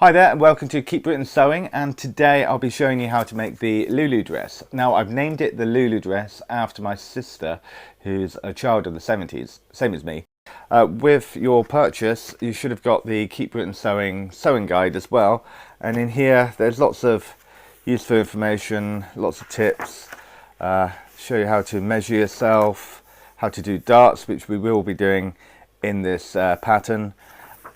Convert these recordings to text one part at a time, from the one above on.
Hi there and welcome to Keep Britain Sewing, and today I'll be showing you how to make the Lulu dress. Now I've named it the Lulu dress after my sister, who's a child of the 70s, same as me. With your purchase you should have got the Keep Britain sewing guide as well, and in here there's lots of useful information, lots of tips, show you how to measure yourself, how to do darts, which we will be doing in this pattern,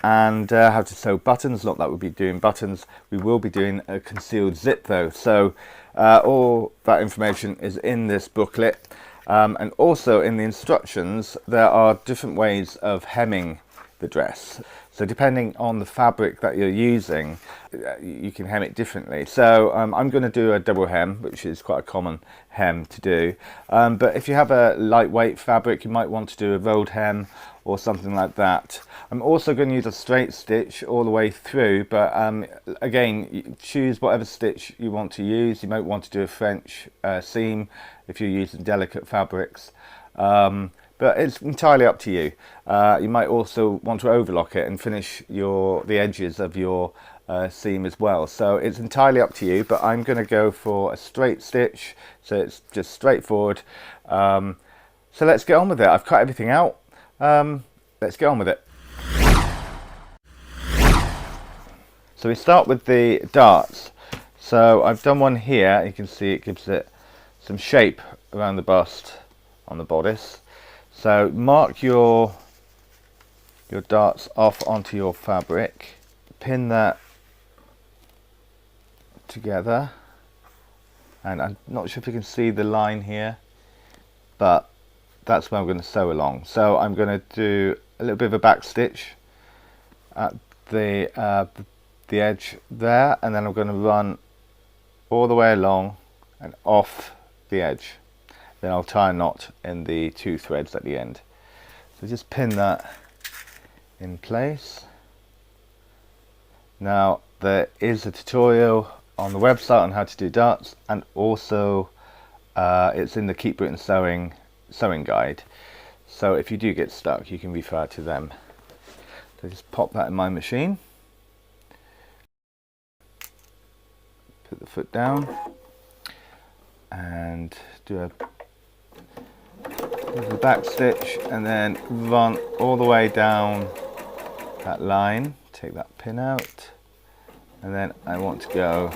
and how to sew buttons. Not that we'll be doing buttons, we will be doing a concealed zip though. So all that information is in this booklet, and also in the instructions there are different ways of hemming the dress. So depending on the fabric that you're using, you can hem it differently. So I'm going to do a double hem, which is quite a common hem to do, but if you have a lightweight fabric you might want to do a rolled hem or something like that. I'm also going to use a straight stitch all the way through, but again, choose whatever stitch you want to use. You might want to do a French seam if you're using delicate fabrics, but it's entirely up to you. You might also want to overlock it and finish the edges of your seam as well. So it's entirely up to you, but I'm going to go for a straight stitch, so it's just straightforward. So let's get on with it. I've cut everything out. Let's get on with it. So we start with the darts. So I've done one here. You can see it gives it some shape around the bust on the bodice. So mark your darts off onto your fabric, pin that together, and I'm not sure if you can see the line here, but that's where I'm going to sew along. So I'm going to do a little bit of a back stitch at the edge there, and then I'm going to run all the way along and off the edge. Then I'll tie a knot in the two threads at the end. So just pin that in place. Now there is a tutorial on the website on how to do darts, and also it's in the Keep Britain sewing guide, so if you do get stuck you can refer to them. So just pop that in my machine, put the foot down and do a back stitch, and then run all the way down that line, take that pin out, and then I want to go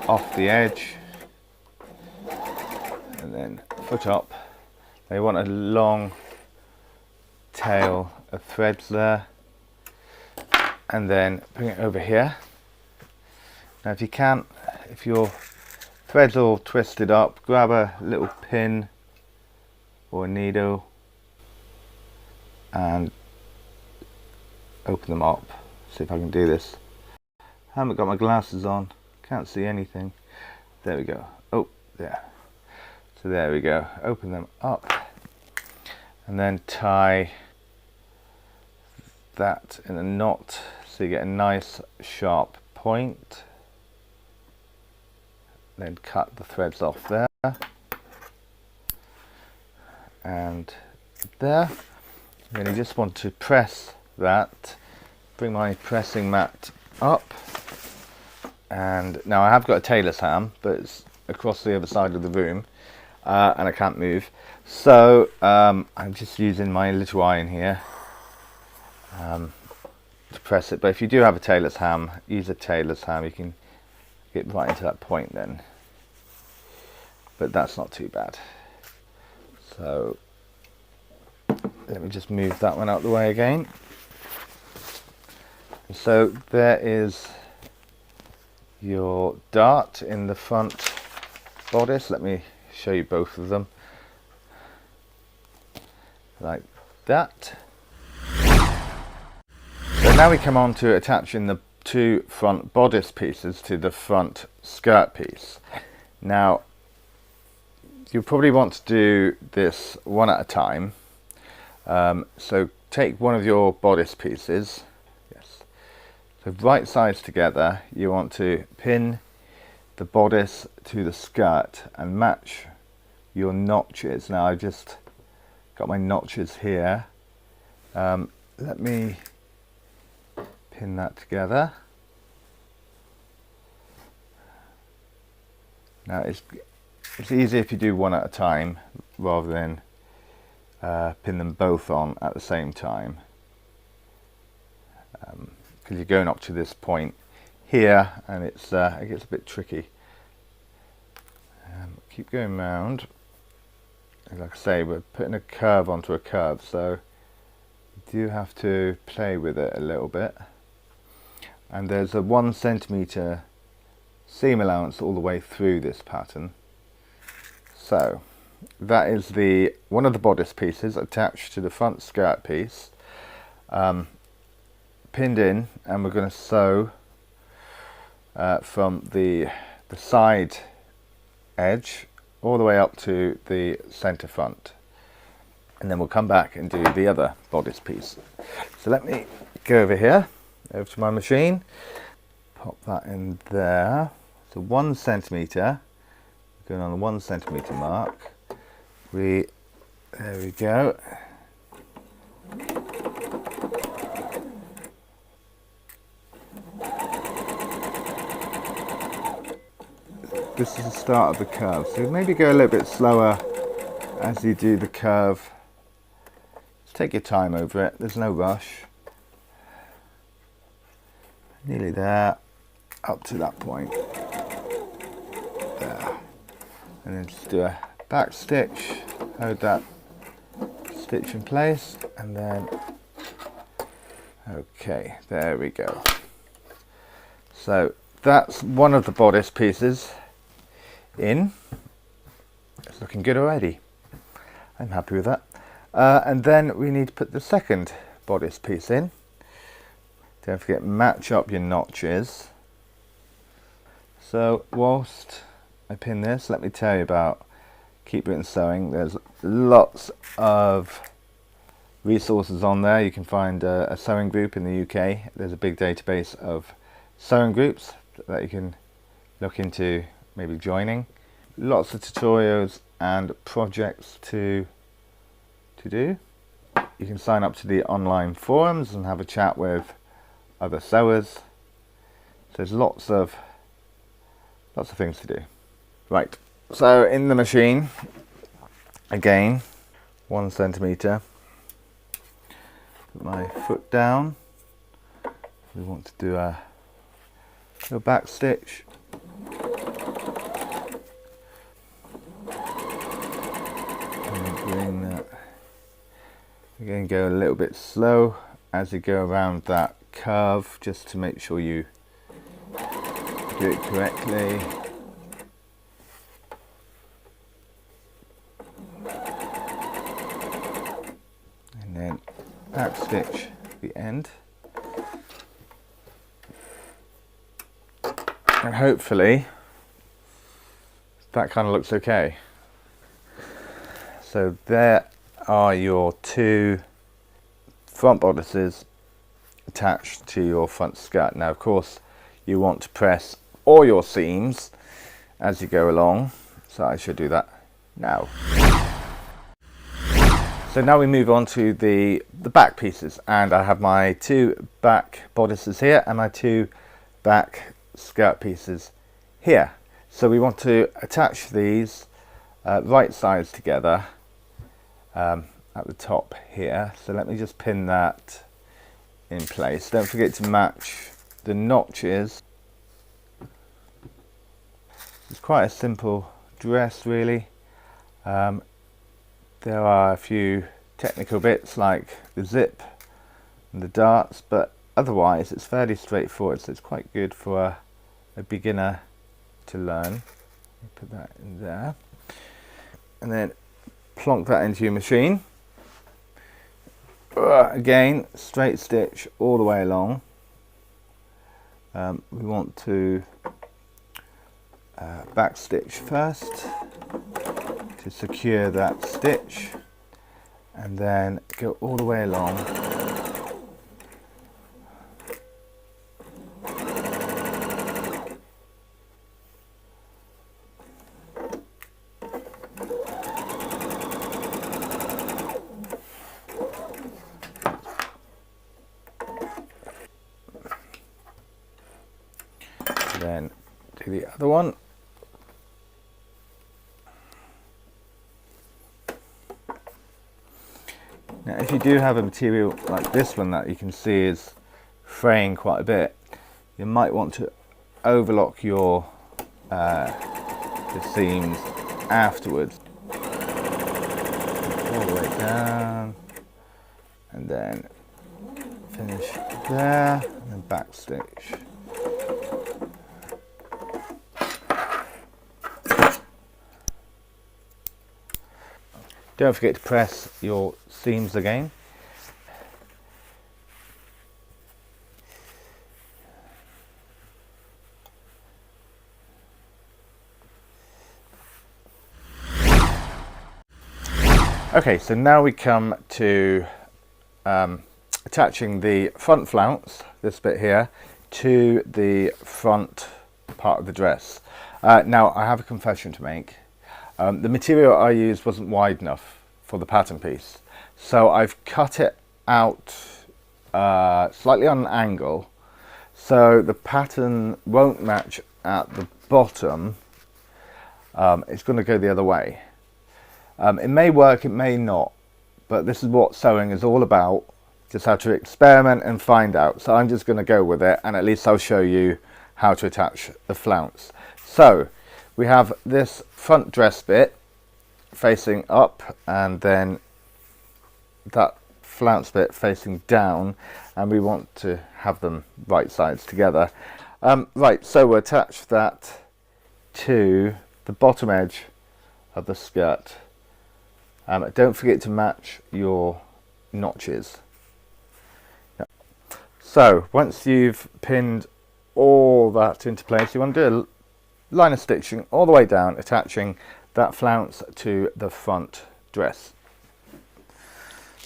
off the edge and then foot up. They want a long tail of threads there, and then bring it over here. Now if you can't, if your threads all twisted up, grab a little pin or a needle and open them up. See if I can do this. I haven't got my glasses on, can't see anything. There we go. Oh, there. So there we go. Open them up and then tie that in a knot so you get a nice sharp point. Then cut the threads off there and there. And then you just want to press that. Bring my pressing mat up, and now I have got a tailor's ham, but it's across the other side of the room, and I can't move, so I'm just using my little iron here to press it. But if you do have a tailor's ham, use a tailor's ham, you can get right into that point then, but that's not too bad. So let me just move that one out of the way again. So there is your dart in the front bodice. Let me show you both of them like that. So now we come on to attaching the two front bodice pieces to the front skirt piece. Now you probably want to do this one at a time. So take one of your bodice pieces, so right sides together, you want to pin the bodice to the skirt and match your notches. Now I just got my notches here. Let me pin that together. Now it's easier if you do one at a time rather than pin them both on at the same time, because you're going up to this point here and it gets a bit tricky. Keep going round. Like I say, we're putting a curve onto a curve, so you do have to play with it a little bit. And there's a 1 centimeter seam allowance all the way through this pattern. So that is one of the bodice pieces attached to the front skirt piece, pinned in, and we're going to sew from the side edge all the way up to the center front, and then we'll come back and do the other bodice piece. So let me go over here, over to my machine, pop that in there. So 1 centimeter, going on the 1 centimeter mark. There we go. This is the start of the curve, so maybe go a little bit slower as you do the curve. Just take your time over it, there's no rush. Nearly there, up to that point. There. And then just do a back stitch, hold that stitch in place, and then, okay, there we go. So that's one of the bodice pieces in. It's looking good already. I'm happy with that. And then we need to put the second bodice piece in. Don't forget, match up your notches. So whilst I pin this, let me tell you about Keep Written Sewing. There's lots of resources on there. You can find a sewing group in the UK. There's a big database of sewing groups that you can look into maybe joining. Lots of tutorials and projects to do. You can sign up to the online forums and have a chat with other sewers. So there's lots of things to do. Right, so in the machine, again, 1 centimeter. Put my foot down. We want to do a little back stitch. And bring that. Again, go a little bit slow as you go around that curve, just to make sure you do it correctly. And then back stitch the end. And hopefully that kind of looks okay. So there are your two front bodices attached to your front skirt. Now, of course, you want to press all your seams as you go along, so I should do that now. So now we move on to the back pieces, and I have my two back bodices here and my two back skirt pieces here. So we want to attach these right sides together at the top here. So let me just pin that in place. Don't forget to match the notches. It's quite a simple dress, really. There are a few technical bits like the zip and the darts, but otherwise it's fairly straightforward, so it's quite good for a beginner to learn. Put that in there and then plonk that into your machine. Again, straight stitch all the way along. We want to back stitch first to secure that stitch, and then go all the way along. Then do the other one. Now if you do have a material like this one that you can see is fraying quite a bit, you might want to overlock your the seams afterwards. All the way down, and then finish there, and then back stitch. Don't forget to press your seams again. Okay, so now we come to attaching the front flounce, this bit here, to the front part of the dress. Now I have a confession to make. The material I used wasn't wide enough for the pattern piece, so I've cut it out slightly on an angle, so the pattern won't match at the bottom. It's going to go the other way. It may work, it may not, but this is what sewing is all about. Just how to experiment and find out. So I'm just going to go with it, and at least I'll show you how to attach the flounce. So we have this front dress bit facing up, and then that flounce bit facing down, and we want to have them right sides together. Right, so we'll attach that to the bottom edge of the skirt. Don't forget to match your notches. So once you've pinned all that into place, you want to do a line of stitching all the way down, attaching that flounce to the front dress.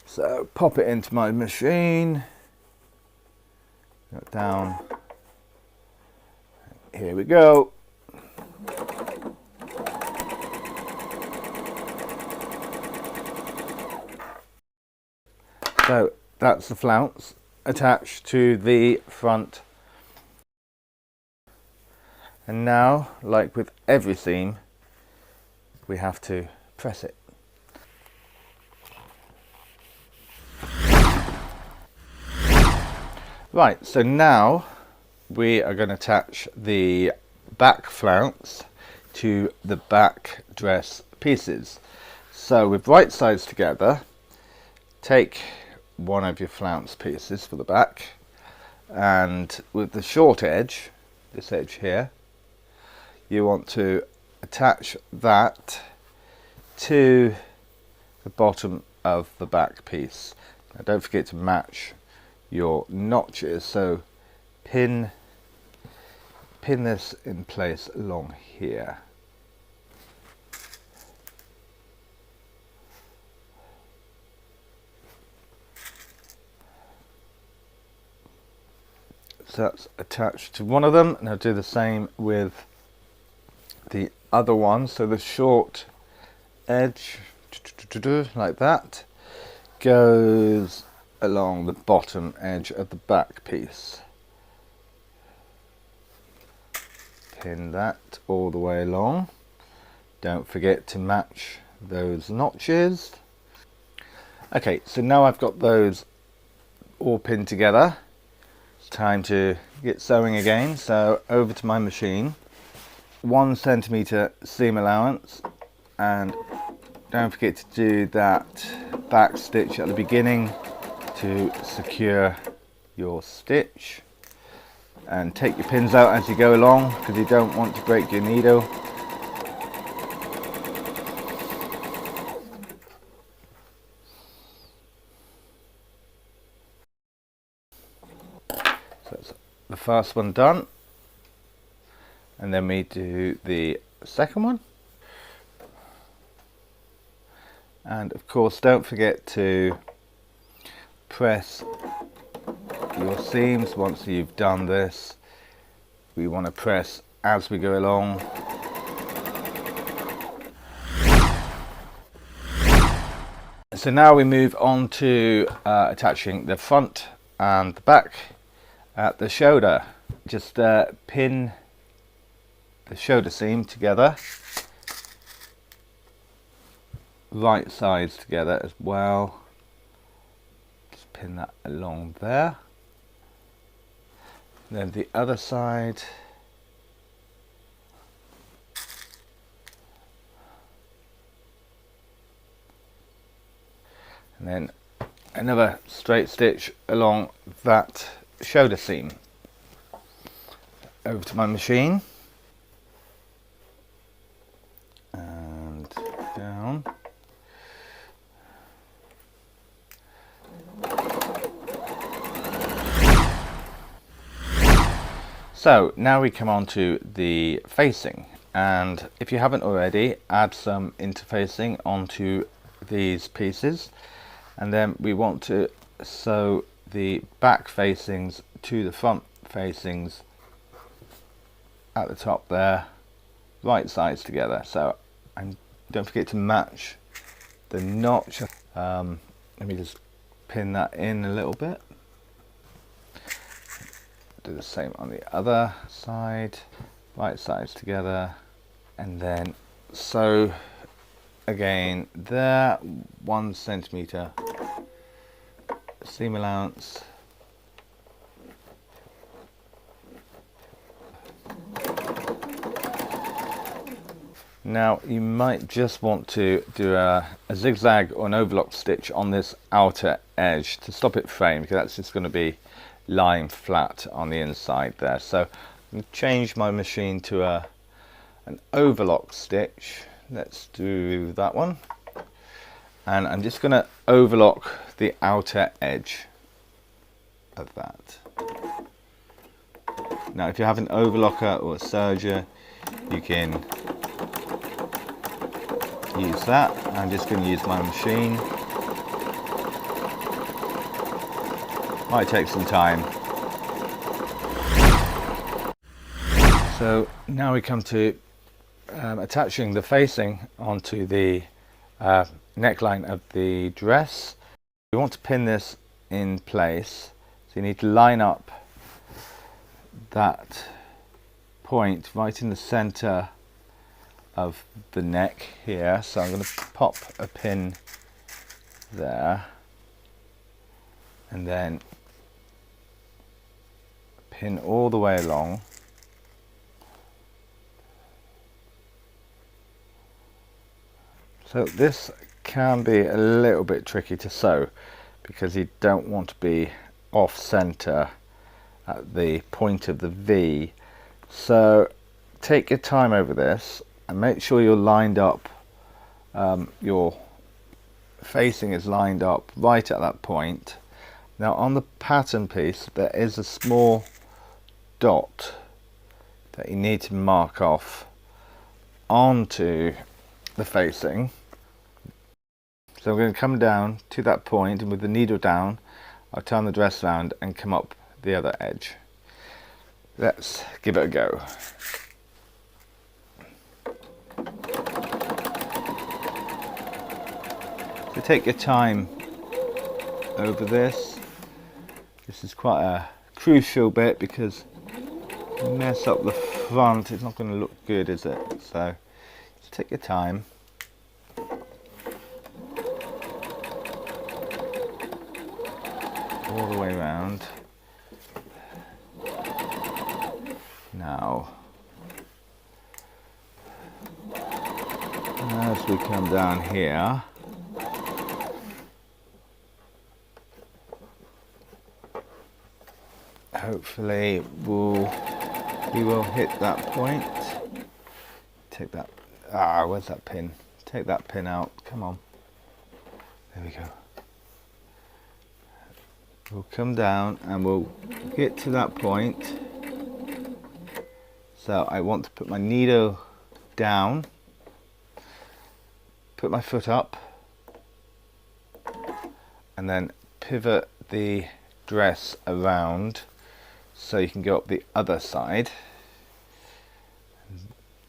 So pop it into my machine, down, here we go. So that's the flounce attached to the front. And now, like with every seam, we have to press it. Right, so now we are going to attach the back flounce to the back dress pieces. So with right sides together, take one of your flounce pieces for the back, and with the short edge, this edge here, you want to attach that to the bottom of the back piece. Now don't forget to match your notches, so pin this in place along here. So that's attached to one of them. Now do the same with the other one. So the short edge, like that, goes along the bottom edge of the back piece. Pin that all the way along. Don't forget to match those notches. Okay, so now I've got those all pinned together. Time to get sewing again. So over to my machine, 1 centimeter seam allowance, and don't forget to do that back stitch at the beginning to secure your stitch, and take your pins out as you go along because you don't want to break your needle. That's the first one done, and then we do the second one. And of course don't forget to press your seams once you've done this. We want to press as we go along. So now we move on to attaching the front and the back at the shoulder. Just pin the shoulder seam together, right sides together as well. Just pin that along there. Then the other side. And then another straight stitch along that shoulder seam. Over to my machine. And down. So now we come on to the facing, and if you haven't already, add some interfacing onto these pieces, and then we want to sew the back facings to the front facings at the top there, right sides together. So, and don't forget to match the notch. Let me just pin that in a little bit. Do the same on the other side, right sides together, and then sew again there, 1 centimeter seam allowance. Now you might just want to do a zigzag or an overlock stitch on this outer edge to stop it fraying, because that's just going to be lying flat on the inside there. So I'm going to change my machine to an overlock stitch. Let's do that one, and I'm just going to overlock the outer edge of that. Now if you have an overlocker or a serger, you can use that. I'm just going to use my machine. Might take some time. So now we come to attaching the facing onto the neckline of the dress. We want to pin this in place, so you need to line up that point right in the center of the neck here. So I'm going to pop a pin there, and then pin all the way along. So this can be a little bit tricky to sew, because you don't want to be off center at the point of the V. So take your time over this and make sure you're lined up, your facing is lined up right at that point. Now on the pattern piece there is a small dot that you need to mark off onto the facing. So I'm going to come down to that point, and with the needle down I'll turn the dress around and come up the other edge. Let's give it a go. So take your time over this. This is quite a crucial bit, because if you mess up the front it's not going to look good, is it? So just take your time. All the way around. Now as we come down here, hopefully we will hit that point. Take that, where's that pin? Take that pin out, come on. There we go. We'll come down and we'll get to that point. So I want to put my needle down, put my foot up, and then pivot the dress around so you can go up the other side.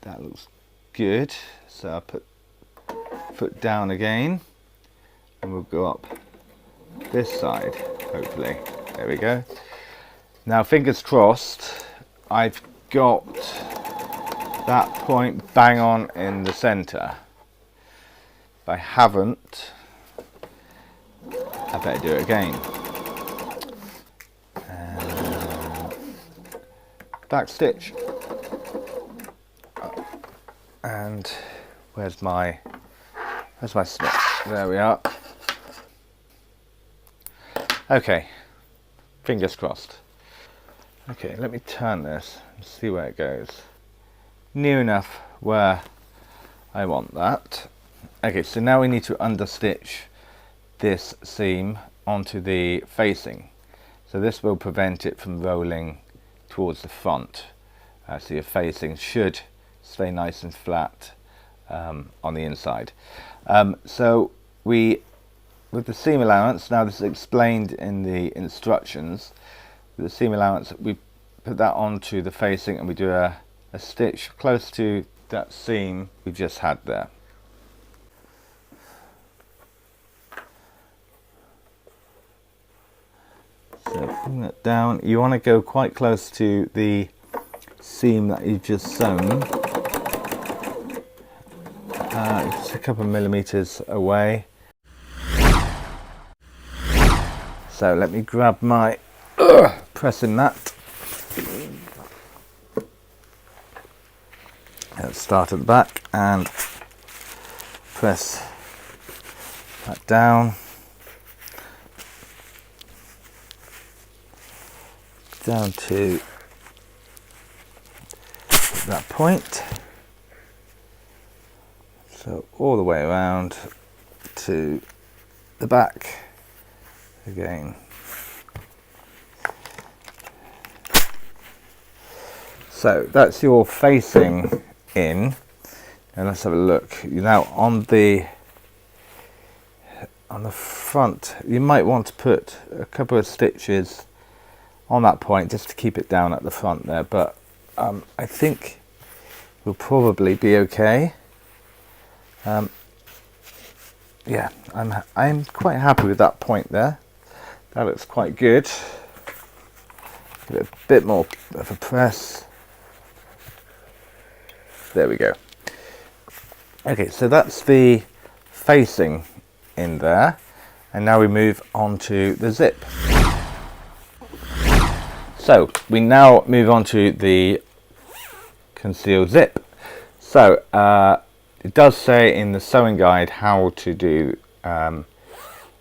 That looks good. So I'll put foot down again, and we'll go up this side, hopefully. There we go. Now fingers crossed, I've got that point bang on in the center. If I haven't, I better do it again. And back stitch. And where's my snip? There we are. Okay, fingers crossed. Okay, let me turn this and see where it goes. Near enough where I want that. Okay, so now we need to understitch this seam onto the facing. So this will prevent it from rolling towards the front. So your facing should stay nice and flat on the inside. So with the seam allowance, now this is explained in the instructions, with the seam allowance we put that onto the facing and we do a stitch close to that seam we just had there. So bring that down. You want to go quite close to the seam that you've just sewn. Just a couple of millimeters away. So let me grab my pressing mat. Let's start at the back and press that down to that point. So all the way around to the back again. So that's your facing in, and let's have a look. Now on the front, you might want to put a couple of stitches on that point just to keep it down at the front there, but I think we'll probably be okay. Yeah, I'm quite happy with that point there. That looks quite good. Give it a bit more of a press. There we go. Okay, so that's the facing in there, and now we move on to the zip. So we now move on to the concealed zip. So it does say in the sewing guide how to do a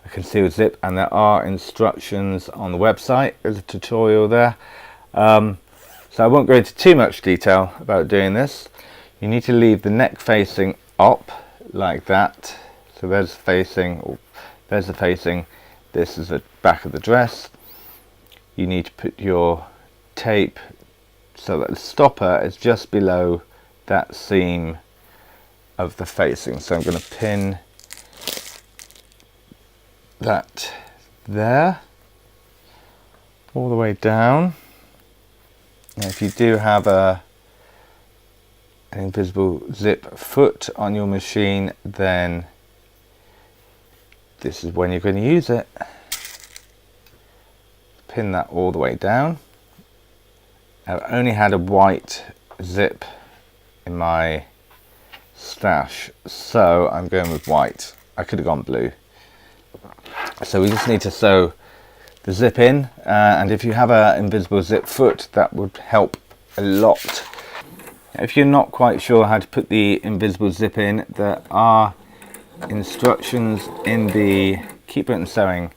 concealed zip, and there are instructions on the website. There's a tutorial there. So I won't go into too much detail about doing this. You need to leave the neck facing up like that. So there's facing, or there's the facing. This is the back of the dress. You need to put your tape so that the stopper is just below that seam of the facing. So I'm going to pin that there all the way down. Now if you do have an invisible zip foot on your machine, then this is when you're going to use it. Pin that all the way down. I've only had a white zip in my stash, so I'm going with white. I could have gone blue. So we just need to sew the zip in, and if you have an invisible zip foot, that would help a lot. If you're not quite sure how to put the invisible zip in, there are instructions in the Keep Britain sewing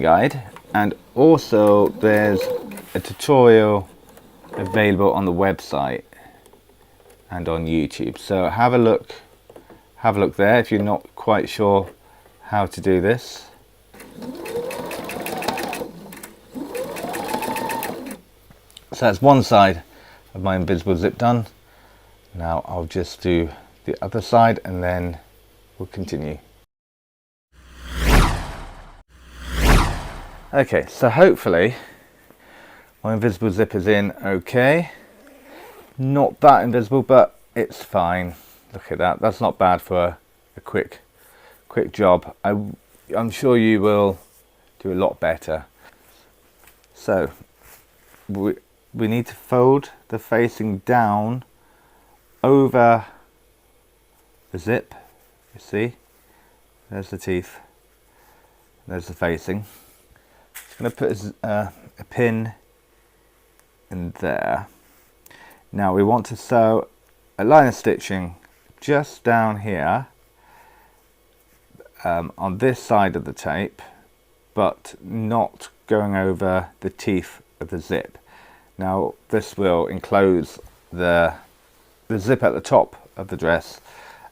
guide, and also there's a tutorial available on the website and on YouTube. So have a look there if you're not quite sure how to do this. So that's one side of my invisible zip done. Now I'll just do the other side and then we'll continue. Okay, so hopefully my invisible zip is in okay. Not that invisible, but it's fine. Look at that. That's not bad for a quick job. I'm sure you will do a lot better. So we need to fold the facing down over the zip. You see, there's the teeth, there's the facing. I'm going to put a pin in there. Now we want to sew a line of stitching just down here on this side of the tape, but not going over the teeth of the zip. Now this will enclose the zip at the top of the dress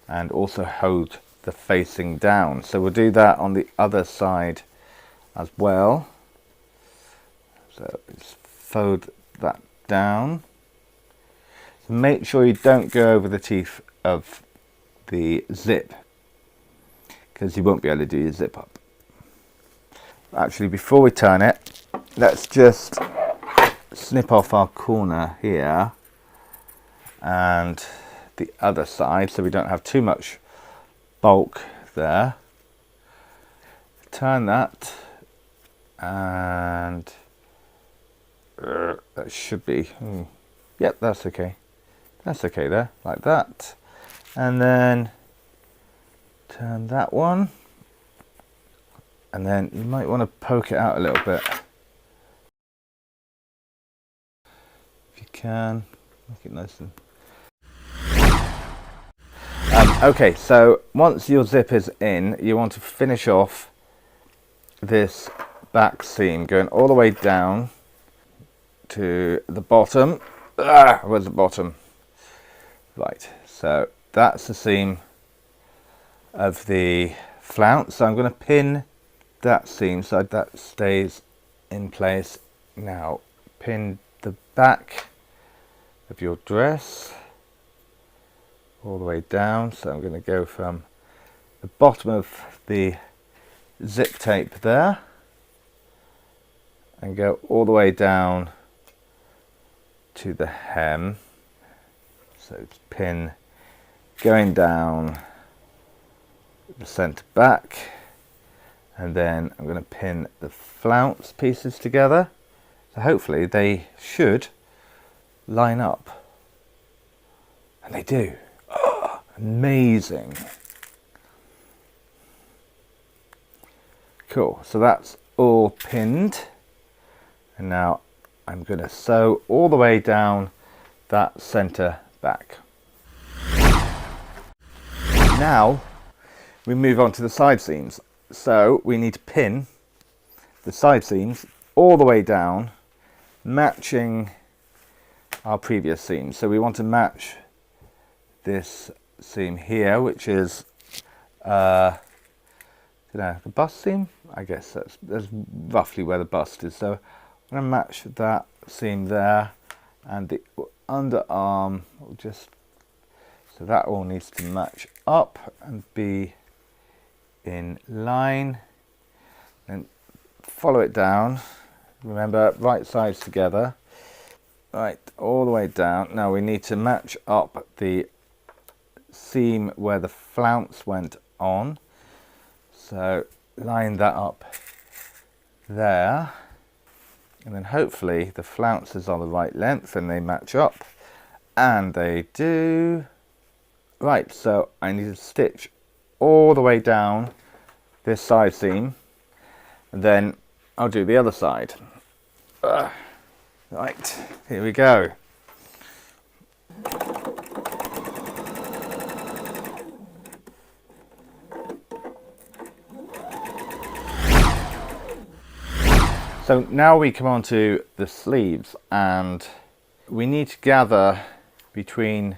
and also hold the facing down. So we'll do that on the other side as well. So just fold that down. So make sure you don't go over the teeth of the zip, because you won't be able to do your zip up. Actually, before we turn it, let's just snip off our corner here and the other side so we don't have too much bulk there. Turn that, and that should be, yep, that's okay. That's okay there, like that. And then turn that one, and then you might want to poke it out a little bit. If you can, make it nice and... okay, so once your zip is in, you want to finish off this back seam going all the way down to the bottom. Where's the bottom? Right, so that's the seam of the flounce. So I'm going to pin that seam so that stays in place. Now pin the back of your dress all the way down. So I'm going to go from the bottom of the zip tape there and go all the way down to the hem. So it's pin going down the centre back, and then I'm going to pin the flounce pieces together. So hopefully they should line up, and they do. Oh, amazing. Cool, so that's all pinned, and now I'm going to sew all the way down that centre back. Now we move on to the side seams. So we need to pin the side seams all the way down, matching our previous seams. So we want to match this seam here, which is the bust seam. I guess that's roughly where the bust is. So I'm going to match that seam there, and the underarm will just, so that all needs to match up and be in line, and follow it down. Remember, right sides together, right, all the way down. Now we need to match up the seam where the flounce went on, so line that up there, and then hopefully the flounce is on the right length and they match up, and they do. Right, so I need to stitch all the way down this side seam, and then I'll do the other side. Right, here we go. So now we come on to the sleeves, and we need to gather between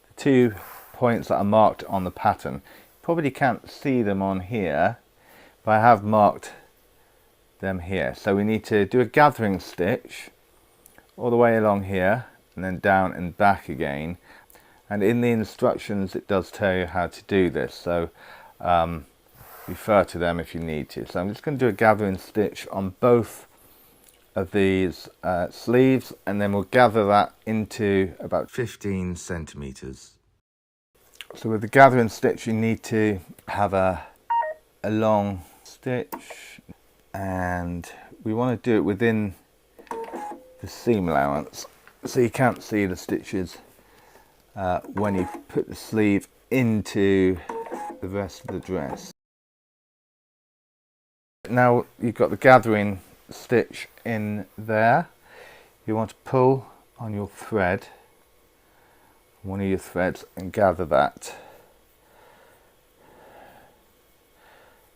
the 2 points that are marked on the pattern. You probably can't see them on here, but I have marked them here. So we need to do a gathering stitch all the way along here, and then down and back again. And in the instructions it does tell you how to do this, so refer to them if you need to. So I'm just going to do a gathering stitch on both of these sleeves, and then we'll gather that into about 15 centimeters. So with the gathering stitch you need to have a long stitch, and we want to do it within the seam allowance so you can't see the stitches when you put the sleeve into the rest of the dress. Now you've got the gathering stitch in there. You want to pull on your thread, one of your threads, and gather that.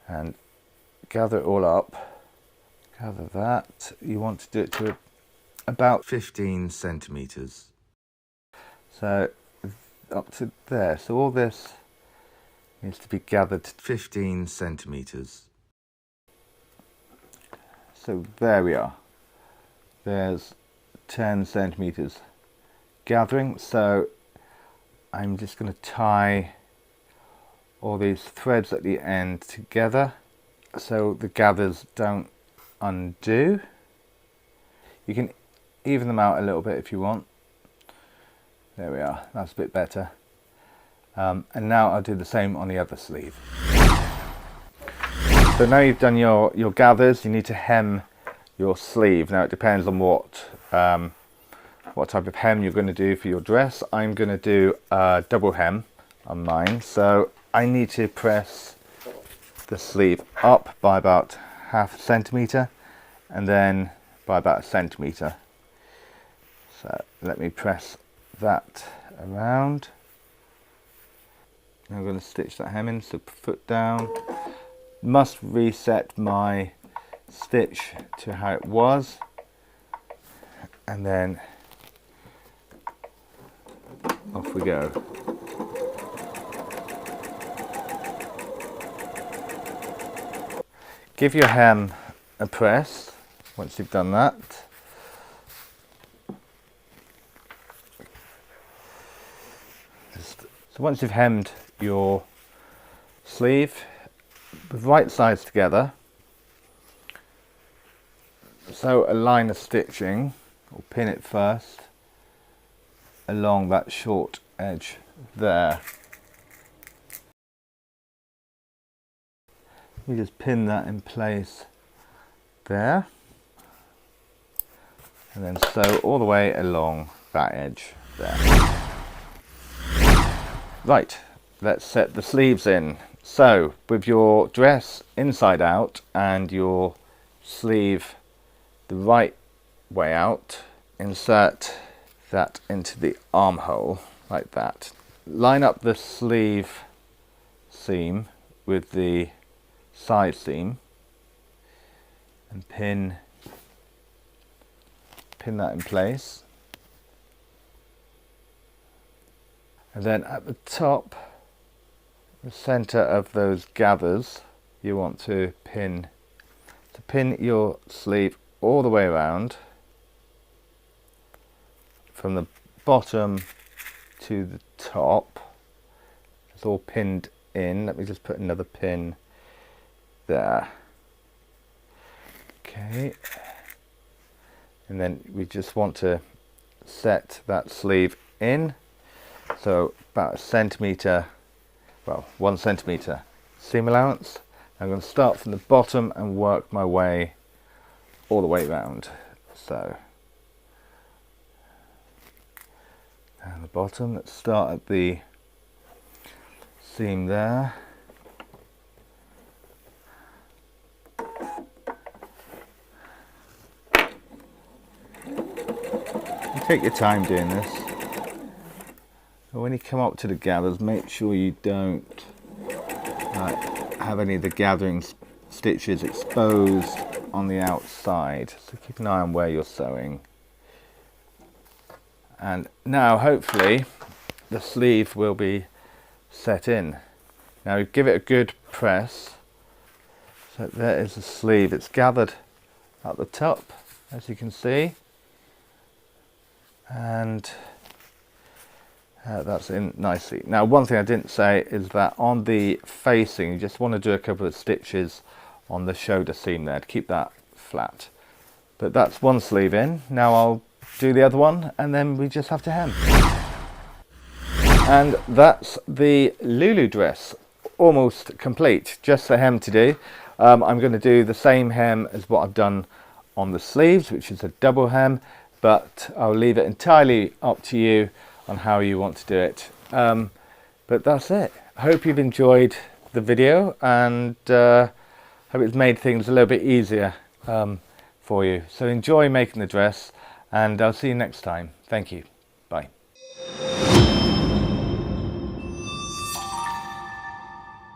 And gather it all up. Gather that. You want to do it to about 15 centimeters. So up to there. So all this needs to be gathered to 15 centimeters. So there we are. There's 10 centimeters gathering. So I'm just going to tie all these threads at the end together so the gathers don't undo. You can even them out a little bit if you want. There we are, that's a bit better. And now I'll do the same on the other sleeve. So now you've done your gathers, you need to hem your sleeve. Now it depends on what type of hem you're going to do for your dress. I'm going to do a double hem on mine, so I need to press the sleeve up by about half a centimetre and then by about a centimetre. So let me press that around. Now I'm going to stitch that hem in, so foot down. Must reset my stitch to how it was, and then off we go. Give your hem a press once you've done that. So once you've hemmed your sleeve, the right sides together, so a line of stitching, or pin it first along that short edge there. You just pin that in place there, and then sew all the way along that edge there. Right, let's set the sleeves in. So with your dress inside out and your sleeve the right way out, insert that into the armhole like that. Line up the sleeve seam with the side seam and pin that in place. And then at the top, the center of those gathers, you want to pin your sleeve all the way around from the bottom to the top. It's all pinned in. Let me just put another pin there. Okay. And then we just want to set that sleeve in. So about a centimetre, well, 1 centimetre seam allowance. I'm going to start from the bottom and work my way all the way around. So down the bottom, let's start at the seam there. You take your time doing this. But when you come up to the gathers, make sure you don't have any of the gathering stitches exposed on the outside. So keep an eye on where you're sewing. And now hopefully the sleeve will be set in. Now you give it a good press. So there is the sleeve. It's gathered at the top, as you can see. And that's in nicely. Now one thing I didn't say is that on the facing you just want to do a couple of stitches on the shoulder seam there to keep that flat. But that's one sleeve in. Now I'll do the other one and then we just have to hem. And that's the Lulu dress, almost complete. Just the hem to do. I'm going to do the same hem as what I've done on the sleeves, which is a double hem, but I'll leave it entirely up to you on how you want to do it. But that's it. I hope you've enjoyed the video, and hope it's made things a little bit easier for you. So enjoy making the dress, and I'll see you next time. Thank you.